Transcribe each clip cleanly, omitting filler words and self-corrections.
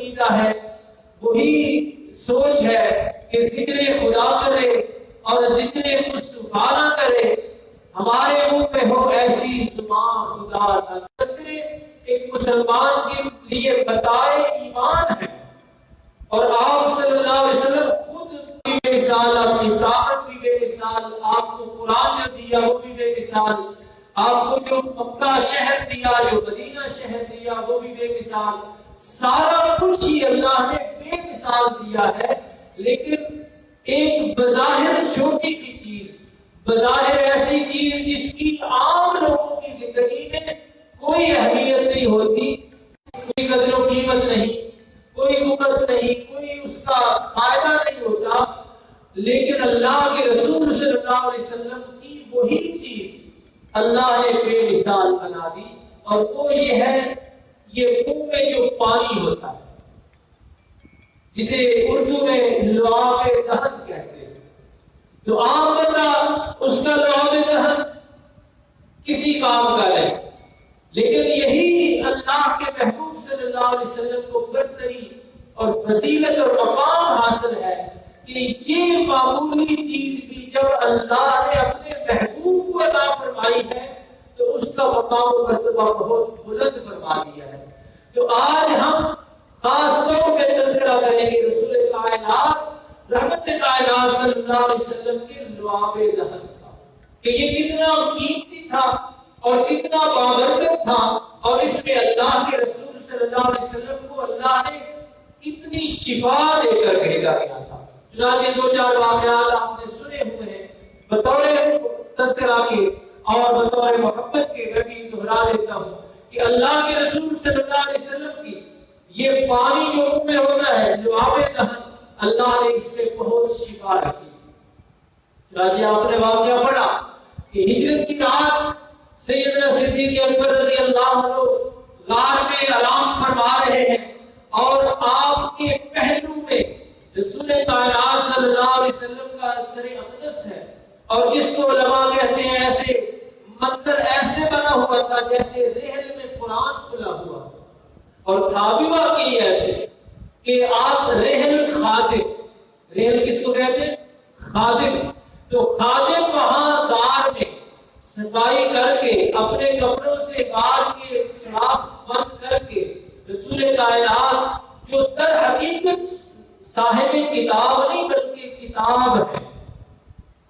عقیدہ ہے، وہی سوچ ہے کہ ذکر خدا کرے اور ذکر مصطفیٰ کرے، ہمارے منہ میں ہو ایسی زبان خدا نہ کرے۔ ایک مسلمان کے لیے بتائے ایمان ہے، اور آپ صلی اللہ علیہ وسلم خود بھی بے مثال، اپنی طاقت بھی بے مثال، آپ کو قرآن جو دیا وہ بھی بے مثال، آپ کو جو مکہ شہر دیا، جو مدینہ شہر دیا وہ بھی بے مثال، سارا کچھ ہی اللہ نے بے مثال دیا ہے۔ لیکن ایک بظاہر چھوٹی سی چیز، بظاہر ایسی چیز جس کی عام لوگوں کی زندگی میں کوئی اہمیت نہیں ہوتی، کوئی قدر و قیمت نہیں، کوئی مقدر نہیں، کوئی اس کا فائدہ نہیں ہوتا، لیکن اللہ کے رسول صلی اللہ علیہ وسلم کی وہی چیز اللہ نے بے مثال بنا دی، اور وہ یہ ہے، یہ منہ میں جو پانی ہوتا ہے جسے اردو میں لعاب دہن کہتے ہیں، تو عام بندہ اس کا لعاب دہن کسی کام کا نہیں، لیکن یہی اللہ کے محبوب صلی اللہ علیہ وسلم کو برتری اور فضیلت اور مقام حاصل ہے کہ یہ معمولی چیز بھی جب اللہ نے اپنے محبوب کو عطا فرمائی ہے تو اس کا مقام و مرتبہ بہت بلند فرما دیا ہے۔ تو آج ہم خاص طور پہ تذکرہ کریں گے رسول کائنات رحمت کائنات صلی اللہ علیہ وسلم کے لعاب دہن کا، کہ یہ کتنا قیمتی تھا اور کتنا بابرکت تھا، اور اس میں اللہ کے رسول صلی اللہ علیہ وسلم کو اللہ نے کتنی شفا دے کر بھیجا گیا تھا۔ چنانچہ دو چار واقعات آپ نے سنے ہوئے ہیں بطور تذکرہ کے اور بطور محبت کے، میں بھی دہرا دیتا ہوں کہ اللہ کے رسول صلی اللہ علیہ وسلم کی یہ پانی جو منہ میں ہوتا ہے لعاب دہن، اللہ نے اس میں بہت شفا رکھی۔ چنانچہ آپ نے واقعہ پڑھا کہ ہجرت کی رات سیدنا صدیق اکبر رضی اللہ عنہ غار میں آرام فرما رہے ہیں، اور آپ کے پہلو میں رسول کائنات صلی اللہ علیہ وسلم کا سر اقدس ہے، اور جس کو علماء کہتے ہیں ایسے منظر ایسے بنا ہوا تھا جیسے رحل میں قرآن کھلا ہوا، اور تھا بھی واقعی ایسے کہ آپ رحل خادم، رحل کس کو کہتے ہیں؟ خادم، تو خادم وہاں غار میں صفائی کر کے اپنے کپڑوں سے غار کے سوراخ بند کر کے رسول کائنات جو در حقیقت صاحب کتاب نہیں بلکہ کتاب ہے،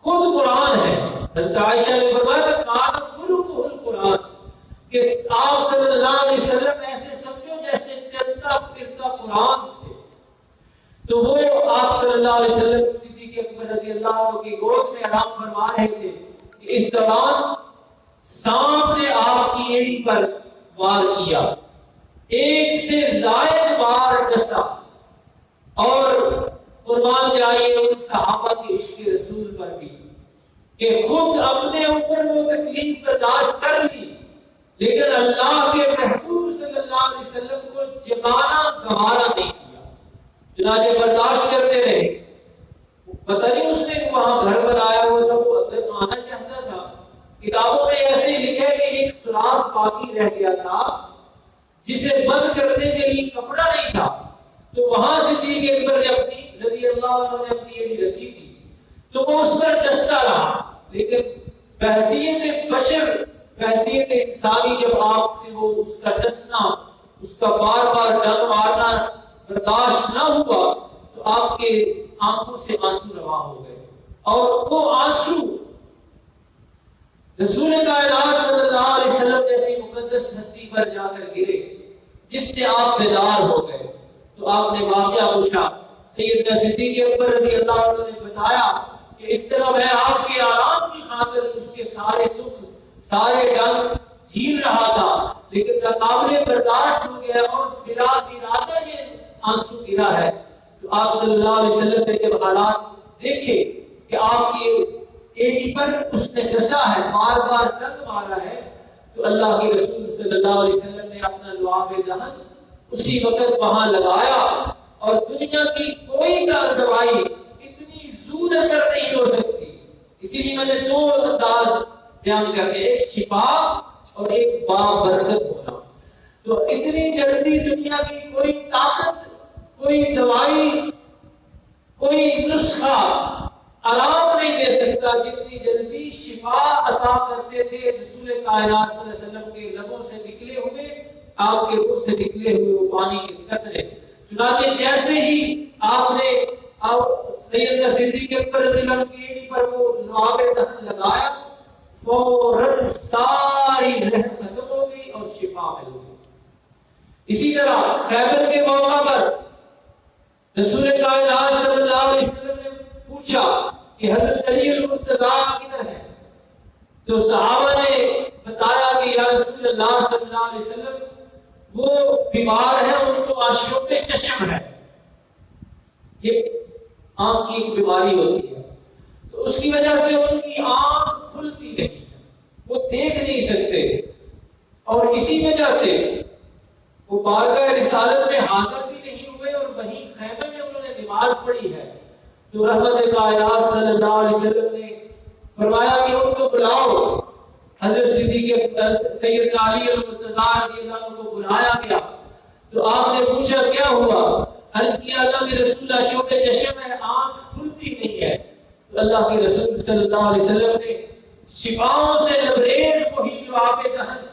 خود قرآن ہے۔ حضرت عائشہ نے فرمایا کہ کان خلقہ القرآن، کہ آپ صلی اللہ علیہ وسلم ایسے سمجھو جیسے چلتا پھرتا قرآن تھے۔ تو وہ آپ صلی اللہ علیہ وسلم صدیق اکبر رضی اللہ عنہ کی گود میں آرام فرما رہے تھے کہ اس دوران سانپ نے آپ کی ایڑی پر وار کیا، ایک سے زائد بار ڈسا، اور قربان جائیے ان صحابہ کے عشق رسول پر بھی کہ خود اپنے اوپر وہ تکلیف برداشت کر لی، لیکن اللہ کے محبوب صلی اللہ علیہ وسلم کو جگانا گوارا نہیں کیا، چنانچہ برداشت کرتے رہے۔ پتہ نہیں اس نے وہاں گھر بنایا ہوا تھا، وہ اندر آنا چاہتا تھا، کتابوں میں ایسے لکھا ہے کہ ایک سوراخ باقی رہ گیا تھا جسے بند کرنے کے لیے کپڑا نہیں تھا، تو وہاں صدیق اکبر نے اپنی رضی اللہ عنہ نے اپنی ایڑی رکھی تھی، تو وہ اس پر ڈستا رہا، لیکن بحیثیت بشر، بحیثیت انسانی جب آپ سے وہ اس کا ڈسنا، اس کا بار بار ڈنگ مارنا برداشت نہ ہوا تو آپ کے آنکھوں سے آنسو رواں ہو گئے، اور وہ آنسو رسول کائنات صلی اللہ علیہ وسلم جیسی مقدس ہستی پر جا کر گرے جس سے آپ بیدار ہو گئے۔ تو آپ نے واقعہ پوچھا، سیدنا صدیق اکبر رضی اللہ عنہ نے بتایا کہ اس طرح میں آپ کے آرام کی خاطر اس کے سارے دکھ، سارے ڈنگ جھیل رہا تھا، لیکن ناقابل برداشت ہو گیا اور بلا ارادہ یہ آنسو گرا ہے۔ تو آپ صلی اللہ علیہ وسلم نے جب حالات دیکھے کہ آپ کی ایڑی پر اس نے ڈسا ہے، بار بار ڈنگ مارا ہے، تو اللہ کے رسول صلی اللہ علیہ وسلم نے اپنا لعاب دہن اسی وقت وہاں لگایا، اور دنیا کی کوئی دوائی اتنی زود اثر نہیں ہو سکتی۔ اسی لیے میں نے دو انداز بیان کرتے ہیں، ایک شفا اور ایک بابرکت ہونا۔ تو اتنی جلدی دنیا کی کوئی طاقت کوئی دوائی کوئی نسخہ آرام نہیں دے سکتا جتنی جلدی شفا عطا کرتے تھے رسول کائنات صلی اللہ علیہ وسلم کے لبوں سے نکلے ہوئے، آپ کے منہ سے نکلے ہوئے وہ پانی کے قطرے۔ چنانچہ جیسے ہی آپ نے سیدنا صدیق اکبر رضی اللہ عنہ کی پر وہ لعاب دہن لگایا، فوراً ساری لہر ختم ہو گئی اور شفا مل گئی۔ اسی طرح خیبر کے موقع پر رسول کائنات صلی اللہ علیہ وسلم نے پوچھا کہ حضرت علی المرتضیٰ کدھر ہے؟ تو صحابہ نے بتایا کہ یا رسول اللہ صلی اللہ علیہ وسلم وہ بیمار ہیں، ان کو آشوب چشم ہے، یہ آنکھ کی ایک بیماری ہوتی ہے، تو اس کی وجہ سے ان کی آنکھ کھلتی نہیں ہے، وہ دیکھ نہیں سکتے، اور اسی وجہ سے وہ بارگاہ رسالت میں حاضر بھی نہیں ہوئے اور وہیں خیمے میں انہوں نے نماز پڑھی ہے۔ تو رحمت کائنات صلی اللہ علیہ وسلم نے فرمایا کہ ان کو بلاؤ۔ حضرت صدیق سیدنا علی المرتضیٰ رضی اللہ عنہ کو بلایا گیا تو آپ نے پوچھا کیا ہوا؟ عرض کیا اللہ کے رسول آشوب چشم ہے، آنکھ کھلتی نہیں ہے۔ تو اللہ کے رسول صلی اللہ علیہ وسلم نے شفاؤں سے لبریز وہی لعاب دہن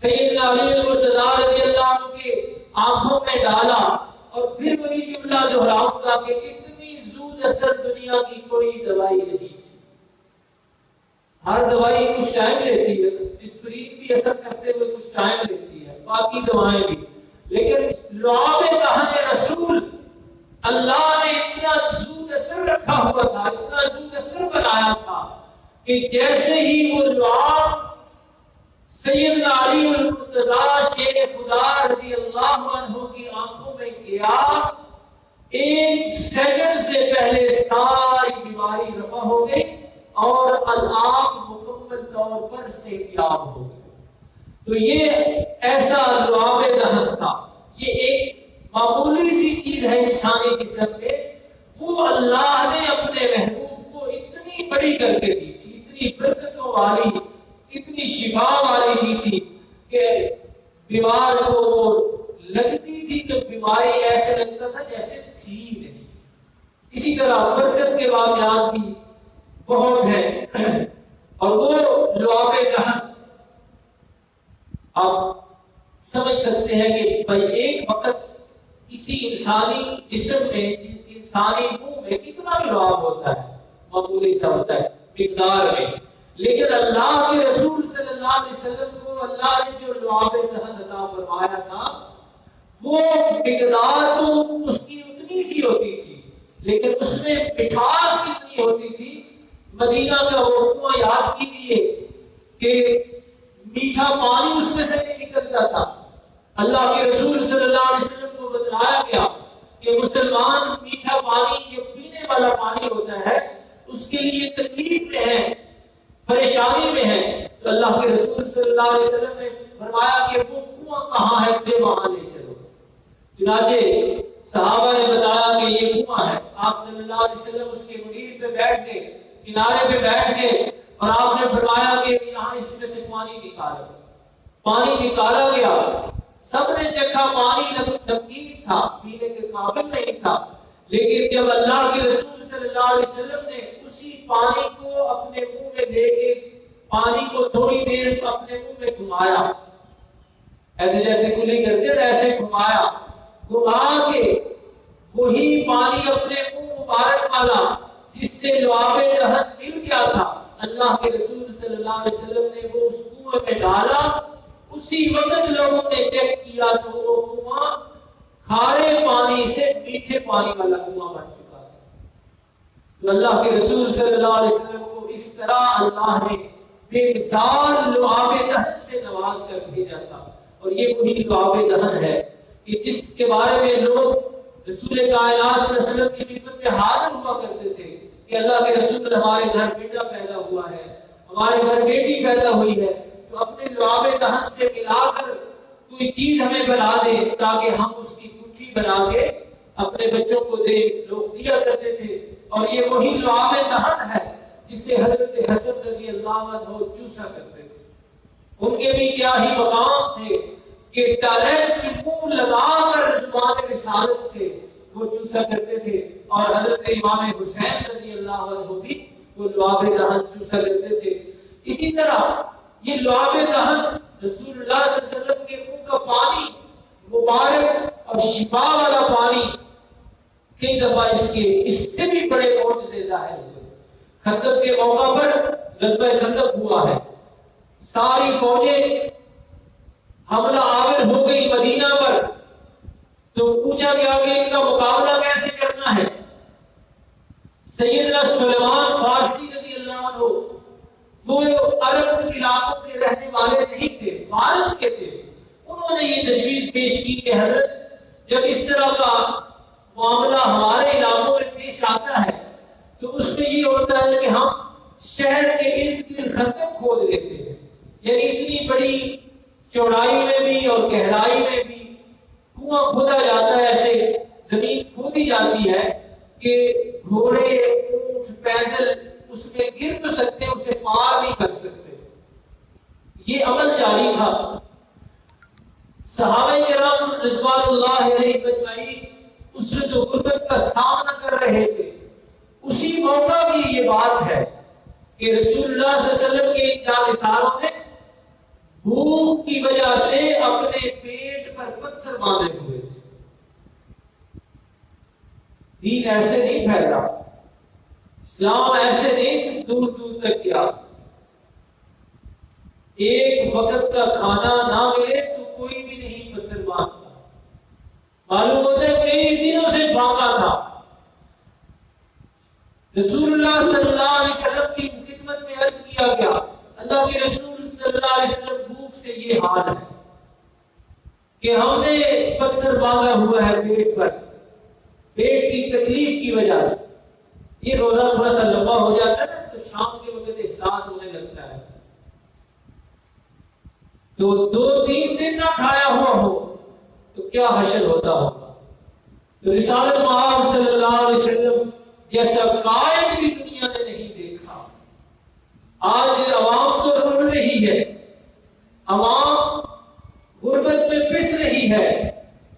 سیدنا علی المرتضیٰ رضی اللہ عنہ کے آنکھوں میں ڈالا، اور پھر وہی جملہ دہراؤں گا کہ اتنی زود اثر دنیا کی کوئی دوائی نہیں تھی۔ ہر دوائی کچھ ٹائم لیتی ہے، اسپرین بھی اثر کرتے ہوئے کچھ ٹائم لیتی ہے، باقی دوائیں بھی، لیکن لعاب دہن رسول اللہ نے اتنا زود اثر رکھا ہوا تھا، اتنا زود اثر بنایا تھا کہ جیسے ہی وہ لعاب سیدنا علی المرتضیٰ شیر خدا رضی اللہ عنہ کی آنکھوں میں گیا، ایک سیکنڈ سے پہلے ساری بیماری رفع ہو گئی اور الآب مکمل طور پر صحتیاب ہو گئی۔ تو یہ ایسا لعاب دہن تھا، یہ ایک معمولی سی چیز ہے انسانی جسم میں، وہ اللہ نے اپنے محبوب کو اتنی بڑی کر کے دی تھی، اتنی برکتوں والی، اتنی شفا والی دی تھی کہ بیمار کو لگتی تھی تو بیماری ایسے لگتا تھا جیسے تھی نہیں۔ اسی طرح برکت کے واقعات بھی بہت ہیں، اور وہ لعاب دہن آپ سمجھ سکتے ہیں کہ بھائی ایک وقت کسی انسانی جسم میں، انسانی منہ میں کتنا بھی لعاب ہوتا ہے، معمولی سا ہوتا ہے مقدار میں، لیکن اللہ کے رسول صلی اللہ علیہ وسلم کو اللہ نے جو لعاب دہن عطا فرمایا تھا وہ مقدار تو اس کی اتنی سی ہوتی تھی، لیکن اس میں مٹھاس کتنی ہوتی تھی۔ مدینہ کا وہ کنواں یاد کیجیے کہ میٹھا پانی اس میں سے نہیں نکلتا تھا۔ اللہ کے رسول صلی اللہ علیہ وسلم کو بتلایا گیا کہ مسلمان میٹھا پانی جو پینے والا پانی ہوتا ہے اس کے لیے تکلیف میں ہے، پریشانی میں ہے، تو اللہ کے رسول صلی اللہ علیہ وسلم نے فرمایا کہ وہ کنواں کہاں ہے، مجھے وہاں لے چلو۔ چنانچہ صحابہ نے بتایا کہ یہ کنواں ہے، آپ صلی اللہ علیہ وسلم اس کے منیر پہ بیٹھ گئے، کنارے پہ بیٹھ گئے، اور آپ نے فرمایا کہ یہاں اس میں سے پانی نکالو۔ پانی نکالا گیا، سب نے چکھا، پانی نمکین تھا، پینے کے قابل نہیں تھا، لیکن جب اللہ کے رسول صلی اللہ علیہ وسلم نے اسی پانی کو اپنے منہ میں لے کے پانی کو تھوڑی دیر اپنے منہ میں گھمایا، ایسے جیسے کلی کرتے ہیں ایسے گھمایا، گھما کے وہی پانی اپنے منہ مبارک والا جس سے لعاب دہن مل گیا تھا، اللہ کے رسول صلی اللہ علیہ وسلم نے وہ اس کنویں میں ڈالا۔ اسی وقت لوگوں نے چیک کیا تو وہ کنواں کھارے پانی سے میٹھے پانی والا کنواں بن چکا تھا۔ تو اللہ کے رسول صلی اللہ علیہ وسلم کو اس طرح اللہ نے بے مثال لعاب دہن سے نواز کر بھیجا تھا، اور یہ وہی لعاب دہن ہے کہ جس کے بارے میں لوگ رسول کائنات صلی اللہ علیہ وسلم کی خدمت میں حاضر ہوا کرتے تھے کہ اللہ کے رسول ہمارے گھر بیٹا پیدا ہوا ہے، ہمارے گھر بیٹی پیدا ہوئی ہے، تو اپنے لعاب دہن سے ملا کر کوئی چیز ہمیں بنا دے تاکہ ہم اس کی گٹھی بنا کے اپنے بچوں کو دے، لوگ دیا کرتے تھے۔ اور یہ وہی لعاب دہن ہے جس سے حضرت حسن رضی اللہ عنہ چوسا کرتے تھے۔ ان کے بھی کیا ہی مقام تھے کہ ڈائریکٹ منہ لگا کر زبان رسالت سے وہ چوسا کرتے تھے، اور حضرت امام حسین رضی اللہ عنہ بھی وہ لعاب دہن چوسا کرتے تھے۔ اسی طرح یہ لعاب دہن رسول اللہ صلی اللہ علیہ وسلم کے منہ کا پانی مبارک اور شفا والا پانی، کئی دفعہ اس سے بھی بڑے معجزے ظاہر ہوئے۔ خندق کے موقع پر غزوہ خندق ہوا ہے، ساری فوجیں حملہ آور ہو گئی مدینہ پر، تو پوچھا گیا کہ ان کا مقابلہ کیسے کرنا ہے۔ سیدنا سلیمان فارسی رضی اللہ عنہ وہ عرب علاقوں کے رہنے والے نہیں تھے، فارس کے تھے، انہوں نے یہ تجویز پیش کی کہ حضرت جب اس طرح کا معاملہ ہمارے علاقوں میں پیش آتا ہے تو اس میں یہ ہوتا ہے کہ ہم شہر کے ارد گرد خندق کھود لیتے ہیں، یعنی اتنی بڑی چوڑائی میں بھی اور گہرائی میں بھی کنواں کھودا جاتا ہے، ایسے زمین کھودی جاتی ہے کہ گھوڑے اونٹ پیدل اس میں گر تو سکتے ہیں، اسے پار نہیں کر سکتے۔ یہ عمل جاری تھا۔ صحابہ کرام رضوان اللہ علیہ اجمعین اسرت و غربت کا سامنا کر رہے تھے، اسی موقع کی یہ بات ہے کہ رسول اللہ صلی اللہ علیہ وسلم کے ان جانثاروں نے بھوک کی وجہ سے اپنے پیٹ پر پتھر باندھے ہوئے تھے۔ دین ایسے نہیں پھیلا، اسلام ایسے نہیں دور دور تک گیا۔ ایک وقت کا کھانا نہ ملے تو کوئی بھی نہیں پتھر باندھتا، معلوم ہوتا ہے کئی دنوں سے باندھا تھا۔ رسول اللہ صلی اللہ علیہ وسلم کی خدمت میں عرض کیا گیا، اللہ کے رسول صلی اللہ علیہ وسلم بھوک سے یہ حال ہے کہ ہم نے پتھر باندھا ہوا ہے پیٹ پر، پیٹ کی تکلیف کی وجہ سے۔ یہ روزہ تھوڑا سا لمبا ہو جاتا ہے نا تو شام کے وقت احساس ہونے لگتا ہے، تو 2-3 دن نہ کھایا ہوا ہو تو کیا حشر ہوتا ہوگا۔ تو رسالت مآب صلی اللہ علیہ وسلم جیسا قائد بھی دنیا نے نہیں دیکھا۔ آج عوام تو رول رہی ہے، عوام غربت میں پس رہی ہے،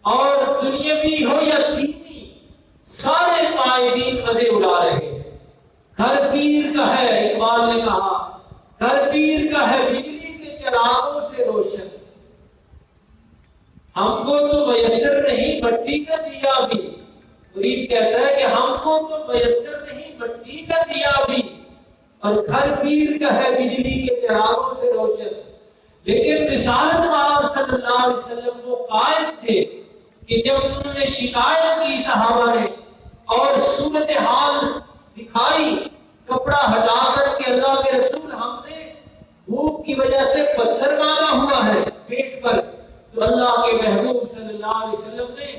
اور دنیاوی ہو یا دینی سارے قائدین مزے اڑا رہے ہیں۔ گھر پیر کا ہے، اقبال نے کہا گھر پیر کا ہے بجلی کے چراغوں سے روشن، ہم کو تو میسر نہیں مٹی کا دیا بھی۔ غریب کہتا ہے کہ ہم کو تو میسر نہیں مٹی کا دیا بھی، اور گھر پیر کا ہے بجلی کے چراغوں سے روشن۔ لیکن رسالت مآب صلی اللہ علیہ وسلم وہ قائد تھے کہ جب انہوں نے شکایت کی صحابہ نے اور صورتحال دکھائی کپڑا ہٹا کر کے اللہ کے رسول ہم نے بھوک کی وجہ سے پتھر باندھا ہوا ہے پیٹ پر، تو اللہ کے محبوب صلی اللہ علیہ وسلم نے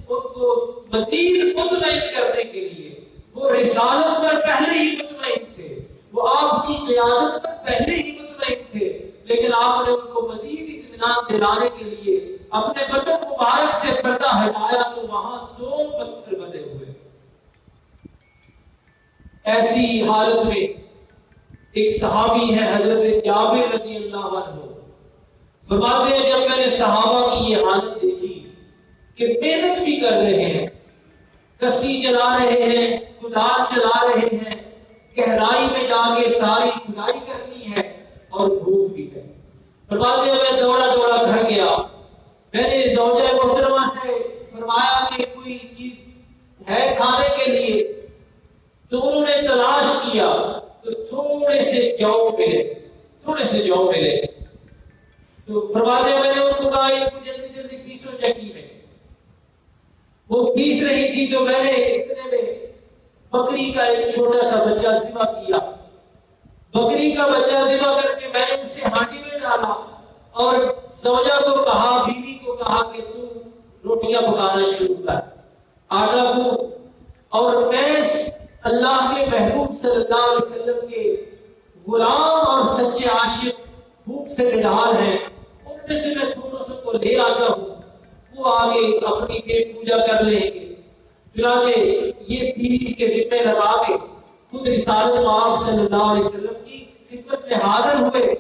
ان کو مزید مطمئن کرنے کے لیے، وہ رسالت پر پہلے ہی مطمئن تھے، وہ آپ کی قیادت پر پہلے ہی مطمئن تھے، لیکن آپ نے ان کو مزید اطمینان دلانے کے لیے اپنے بدن مبارک سے پردہ ہٹایا تو وہاں 2 پتھر بندے ہوئے۔ ایسی حالت میں ایک صحابی ہے حضرت جابر رضی اللہ عنہ، فرماتے ہیں جب میں نے صحابہ کی یہ حالت دیکھی کہ محنت بھی کر رہے ہیں، کسی چلا رہے ہیں، کدال چلا رہے ہیں، گہرائی میں جا کے ساری کھدائی کرنی ہے، اور بھوک بھی ہے، فرماتے ہیں میں دوڑا دوڑا گھر گیا، میں نے زوجہ محترمہ سے فرمایا کہ کوئی چیز ہے کھانے کے لیے، تو انہوں نے تلاش کیا تو تھوڑے سے جو ملے، تو فرماتے میں نے ان کو کہا یہ جلدی جلدی پیسو چکی میں، وہ پیس رہی تھی، تو میں نے اتنے میں بکری کا ایک چھوٹا سا بچہ ذبح کیا، بکری کا بچہ ذبح کر کے میں نے اسے ہانڈی میں ڈالا، اور زوجہ کو کہا، بیوی کو کہا کہ تو روٹیاں پکانا شروع کر، آٹا گوندھ، اور میں اللہ کے محبوب صلی اللہ علیہ وسلم کے غلام اور سچے عاشق بھوک سے نڈال ہیں، ان میں سے میں تھوڑا سا کو لے آتا ہوں، وہ آگے اپنی پیٹ پوجا کر لیں گے۔ چنانچہ یہ بیوی کے ذمہ لگا کے خود رسالت مآب صلی اللہ علیہ وسلم کی خدمت میں حاضر ہوئے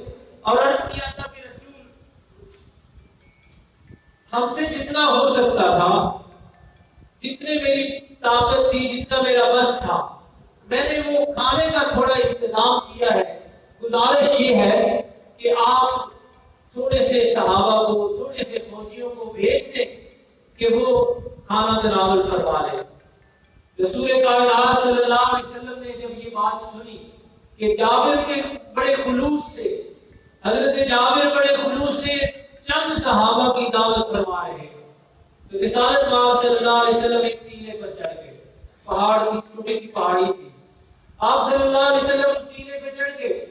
اور عرض کیا تھا کہ رسول ہم سے جتنا ہو سکتا تھا جتنے میری طاقت تھی، جتنا میرا بس تھا، میں نے وہ کھانے کا تھوڑا انتظام کیا ہے۔ گزارش یہ ہے کہ آپ تھوڑے سے صحابہ کو، تھوڑے سے فوجیوں کو بھیج دیں کہ وہ کھانا تناول کروا لیں۔ رسول کائنات صلی اللہ علیہ وسلم نے جب یہ بات سنی کہ جابر کے بڑے خلوص سے، حضرت جابر بڑے خلوص سے چند صحابہ کی دعوت فرما رہے ہیں، تو رسالت مآب صلی اللہ علیہ وسلم ایک ٹیلے پر چڑھ گئے۔ پہاڑ کی چھوٹی سی پہاڑی تھی، آپ صلی اللہ علیہ وسلم اس ٹیلے پہ چڑھ گئے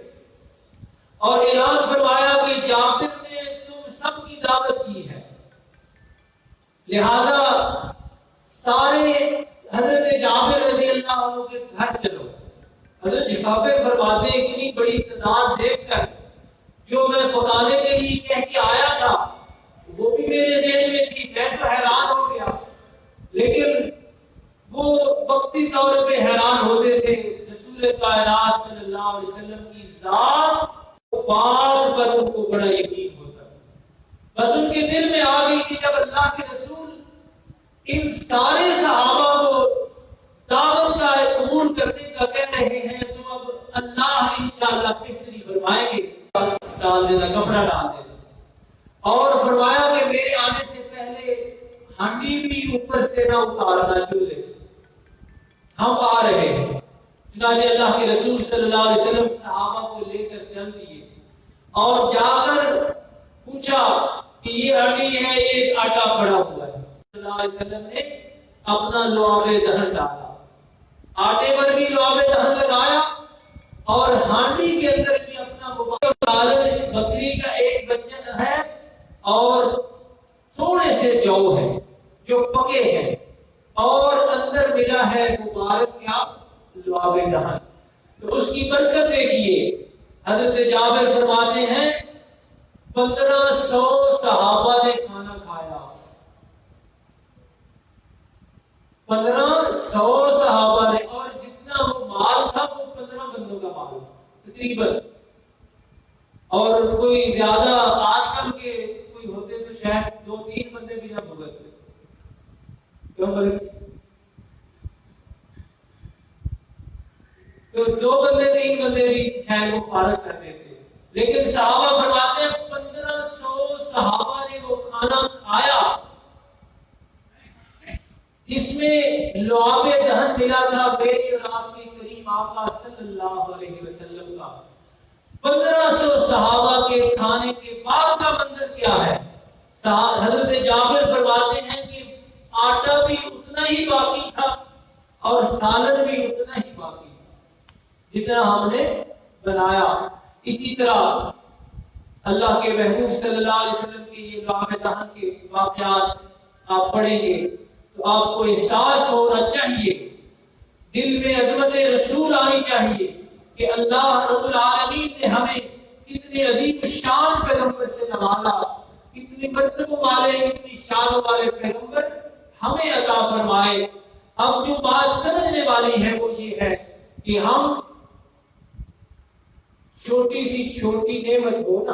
اور اعلان فرمایا کہ جابر نے تم سب کی دعوت کی ہے، لہذا سارے حضرت جابر رضی اللہ عنہ کے گھر چلو۔ حضرت جابر فرماتے ہیں اتنی بڑی تعداد دیکھ کر جو میں پکانے کے لیے کہہ کے آیا تھا وہ بھی میرے ذہن میں تھی، میں تو حیران ہو گیا، لیکن وہ وقتی طور پہ حیران ہوتے تھے رسول کائنات صلی اللہ علیہ وسلم کی ذات بات پر ان کو بڑا یقین ہوتا۔ بس ان کے دل میں آ گئی کہ جب اللہ کے رسول ان سارے صحابہ کو دعوت کا قبول کرنے کا کہہ رہے ہیں تو اب اللہ انشاءاللہ بہتری فرمائیں گے، ڈال دینا، کپڑا ڈال دینا، اور فرمایا کہ میرے آنے سے پہلے ہنڈی بھی اوپر سے نہ اتارنا چولہے سے، ہم آ رہے ہیں۔ چنانچہ اللہ کے رسول صلی اللہ علیہ وسلم صحابہ کو لے کر چل دیے اور جا کر پوچھا کہ یہ ہنڈی ہے، یہ آٹا پڑا ہوا ہے۔ صلی اللہ علیہ وسلم نے اپنا لعاب دہن ڈالا، آٹے پر بھی لعاب دہن لگایا اور ہانڈی کے اندر بھی اپنا مبارک بکری کا ایک بچہ ہے اور تھوڑے سے جو ہے جو پکے ہیں اور اندر ملا ہے مبارک کیا لعاب دہن۔ تو اس کی برکت دیکھیے، حضرت جابر فرماتے ہیں 1500 صحابہ نے کھانا کھایا، 1500 صحابہ نے، اور جتنا وہ مال تھا وہ 15 بندوں کا مال تھا تقریباً، اور کوئی زیادہ آج کل کے کوئی ہوتے تو شاید 2-3 بندے بھی نہ بھگتتے، کیوں بھائی؟ تو 2 بندے 3 بندے بھی شاید وہ فارغ کر دیتے، لیکن صحابہ فرماتے ہیں 1500 صحابہ نے وہ کھانا کھایا جس میں لعاب دہن ملا تھا میرے اور آپ کے کریم آقا صلی اللہ علیہ وسلم کا۔ 1500 صحابہ کے کھانے کے بعد کا منظر کیا ہے؟ حضرت جابر فرماتے ہیں کہ آٹا بھی اتنا ہی باقی تھا اور سالن بھی اتنا ہی باقی تھا جتنا ہم نے بنایا۔ اسی طرح اللہ کے محبوب صلی اللہ علیہ وسلم کے یہ لعاب دہن کے واقعات آپ پڑھیں گے تو آپ کو احساس ہونا چاہیے، دل میں عظمت رسول آنی چاہیے کہ اللہ رب العالمین نے ہمیں کتنے عظیم شان پیغمبر سے نوازا، کتنے مرتبوں والے، کتنی شانوں والے پیغمبر ہمیں عطا فرمائے۔ اب جو بات سمجھنے والی ہے وہ یہ ہے کہ ہم چھوٹی سی چھوٹی نعمت ہو نا